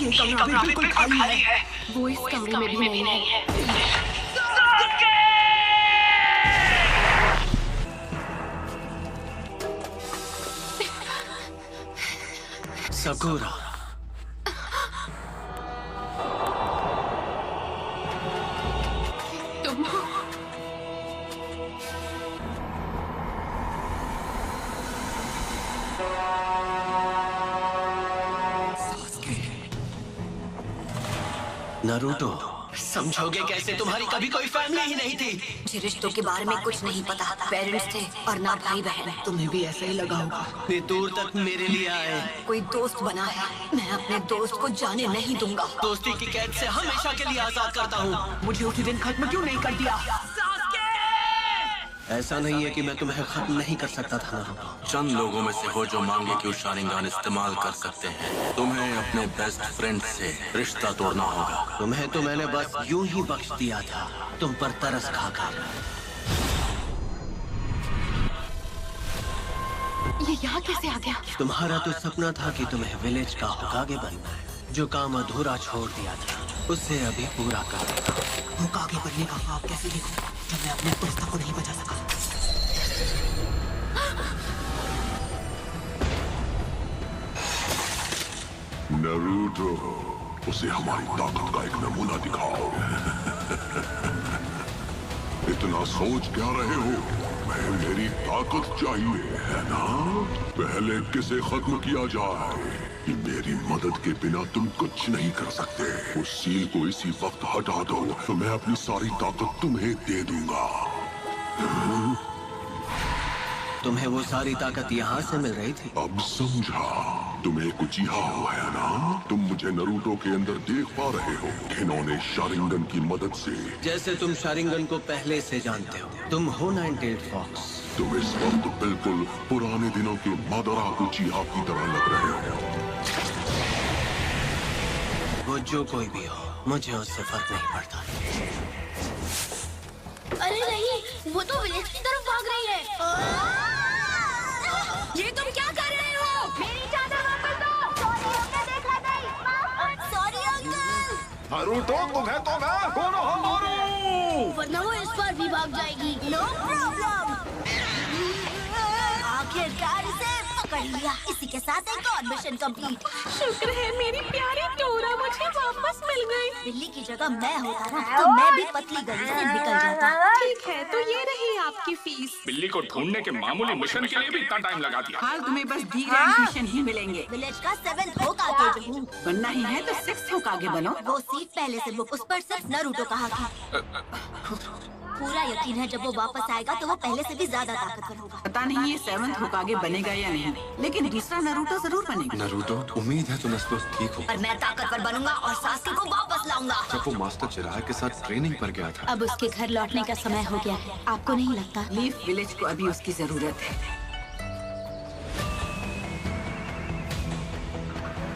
ये कमरा बिल्कुल खाली है। वो इस कमरे में भी नहीं है। सकुरा, तुम नारुतो, समझोगे कैसे? तुम्हारी कभी कोई फैमिली ही नहीं थी। मुझे रिश्तों के बारे में कुछ नहीं पता। पेरेंट्स थे और ना भाई बहन। तुम्हें भी ऐसा ही लगा होगा। इतनी दूर तक मेरे लिए आए। कोई दोस्त बना है, मैं अपने दोस्त को जाने नहीं दूंगा। दोस्ती की कैद से हमेशा के लिए आजाद करता हूँ। मुझे उसी दिन खत्म क्यों नहीं कर दिया? ऐसा नहीं है कि मैं तुम्हें खत्म नहीं कर सकता था नारुतो। चंद लोगों में से हो जो मांगे कि वो शारिंगान इस्तेमाल कर सकते हैं। तुम्हें अपने बेस्ट फ्रेंड से रिश्ता तोड़ना होगा। तुम्हें तो मैंने बस यूं ही बख्श दिया था, तुम पर तरस खाकर। ये यहाँ कैसे आ गया? तुम्हारा तो सपना था कि तुम्हें विलेज का होकागे बनना है। जो काम अधूरा छोड़ दिया था उसे अभी पूरा कर देता हूँ। होकागे बनने का ख्वाब कैसे देखूं जब मैं अपने दोस्त को नहीं बचा सका? नारुतो, उसे हमारी ताकत का एक नमूना दिखाओ। इतना सोच क्या रहे हो? मैं मेरी ताकत चाहिए है ना? पहले किसे खत्म किया जाए? मेरी मदद के बिना तुम कुछ नहीं कर सकते। उस सील को इसी वक्त हटा दो तो मैं अपनी सारी ताकत तुम्हें दे दूंगा। तुम्हें वो सारी ताकत यहाँ से मिल रही थी? अब समझा। तुम्हें कुछ यहाँ है ना? तुम मुझे नारुतो के अंदर देख पा रहे हो। इन्होंने शारिंगन की मदद से। जैसे तुम शारिंगन को पहले से जानते हो। तुम हो 98 फॉक्स। तुम इस वक्त बिल्कुल पुराने दिनों के मादरा उचिहा की तरह लग रहे हो। वो जो कोई भी हो, मुझे उससे फर्क नहीं पड़ता। अरे नहीं, वो तो विलेज की तरफ भाग रही है। ये तुम क्या कर रहे हो? मेरी चादर वापस दो। सॉरी अंकल, देखा नहीं। Sorry uncle. नारुतो, तुम्हें तो मैं कोनोहा मारू। वरना वो इस बार भी भाग जाएगी। No problem. आखिरकार इसे पकड़ लिया। इसी के साथ एक और मिशन कंप्लीट। शुक्र है मेरी प्यारी डोरा मुझे वापस मिल गई। बिल्ली की जगह मैं होता ना तो मैं भी पतली गली से निकल जाता। ठीक है, तो ये रही आपकी फीस। बिल्ली को ढूंढने के मामूली मिशन के लिए भी इतना टाइम लगा दिया। हाल तुम्हें बस दी गई मिशन ही मिलेंगे। विलेज का 7th होकागे जो हूँ। बनना ही है तो 6th होकागे बनो। वो सीट पहले से बुक, उस पर सिर्फ नारुतो कहा था। पूरा यकीन है जब वो वापस आएगा तो वो पहले से भी ज्यादा ताकतवर होगा। पता नहीं ये 7th होकागे बनेगा या नहीं, लेकिन दूसरा नारुतो जरूर बनेगा। नारुतो, उम्मीद है तुम इस वक्त ठीक हो। और मैं ताकतवर बनूंगा और सासुके को वापस लाऊंगा। जब वो मास्टर चिराग के साथ ट्रेनिंग पर गया था। अब उसके घर लौटने का समय हो गया है, आपको नहीं लगता? लीफ विलेज को अभी उसकी जरूरत है।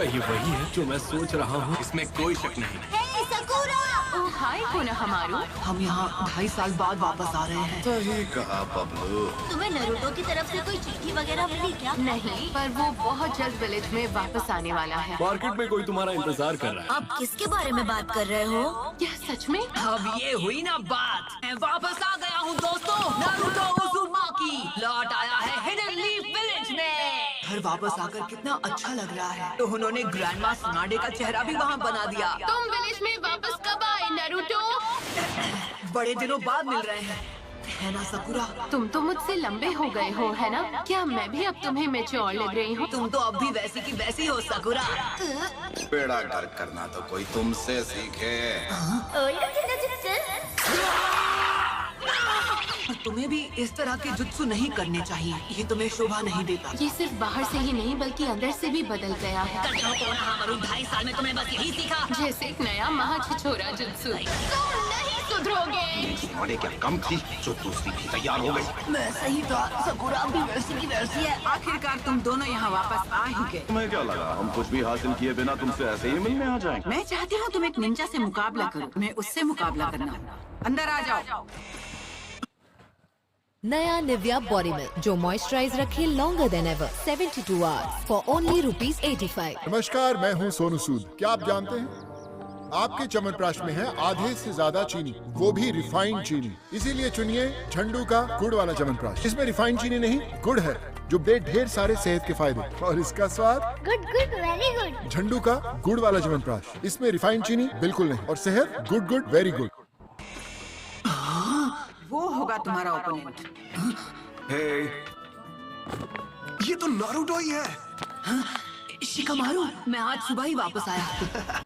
ये वही है जो मैं सोच रहा हूँ। इसमें कोई शक नहीं। हे सकुरा! ओह हाय कोनोहामारू। हम यहाँ 2.5 साल बाद वापस आ रहे हैं। सही कहा बबलू। तुम्हें नारुतो की तरफ से कोई चिट्ठी वगैरह मिली क्या? नहीं, पर वो बहुत जल्द विलेज में वापस आने वाला है। मार्केट में कोई तुम्हारा इंतजार कर रहा है। आप किसके बारे में बात कर रहे हो? क्या सच में? अब ये हुई ना बात। मैं वापस आ गया हूँ दोस्तों। नारुतो उज़ुमाकी लौट आया है हिडन लीफ विलेज में। घर वापस आकर कितना अच्छा लग रहा है। तो उन्होंने ग्रैंड मास नाडे का चेहरा भी वहाँ बना दिया। तुम विलेज में वापस कब आए नारुतो? बड़े दिनों बाद मिल रहे हैं, है ना सकुरा? तुम तो मुझसे लंबे हो गए हो, है ना? क्या मैं भी अब तुम्हें मैच्योर लग रही हूँ? तुम तो अब भी वैसी की वैसी हो सकुरा। बेड़ा गर्क करना तो कोई तुमसे सीखे। तुम्हें भी इस तरह के जुत्सु नहीं करने चाहिए। ये तुम्हें शोभा नहीं देता। ये सिर्फ बाहर से ही नहीं बल्कि अंदर से भी बदल गया है। 2.5 साल में तुम्हें बस यही सीखा। जैसे एक नया महाछिछोरा जुत्सु। तुम नहीं सुधरोगे। तुम्हारे क्या कम थी जो दूसरी भी तैयार हो गई। मैं सही था, सकुरा भी वैसी की वैसी है। आखिरकार तुम दोनों यहाँ वापस आ ही गए। तुम्हें क्या लगा हम कुछ भी हासिल किए बिना तुमसे ऐसे ही मिलने आ जाएंगे? मैं चाहती हूँ तुम एक निंजा से मुकाबला करो। तुम्हें उससे मुकाबला करना होगा। अंदर आ जाओ। नया निविया बॉडी मिल्क जो मॉइस्चराइज रखे longer than ever 72 hours for only ₹85। नमस्कार, मैं हूँ सोनू सूद। क्या आप जानते हैं आपके च्यवनप्राश में है आधे से ज्यादा चीनी, वो भी रिफाइंड चीनी। इसीलिए चुनिए झंडू का गुड़ वाला च्यवनप्राश। इसमें रिफाइंड चीनी नहीं, गुड़ है जो दे ढेर सारे सेहत के फायदे, और इसका स्वाद गुड गुड वेरी गुड। झंडू का गुड़ वाला च्यवनप्राश, इसमें रिफाइंड चीनी बिल्कुल नहीं, और सेहत गुड गुड वेरी गुड। वो होगा तुम्हारा ओपोनेंट। हे, ये तो नारुतो ही है। शिकामारू, मैं आज सुबह ही वापस आया।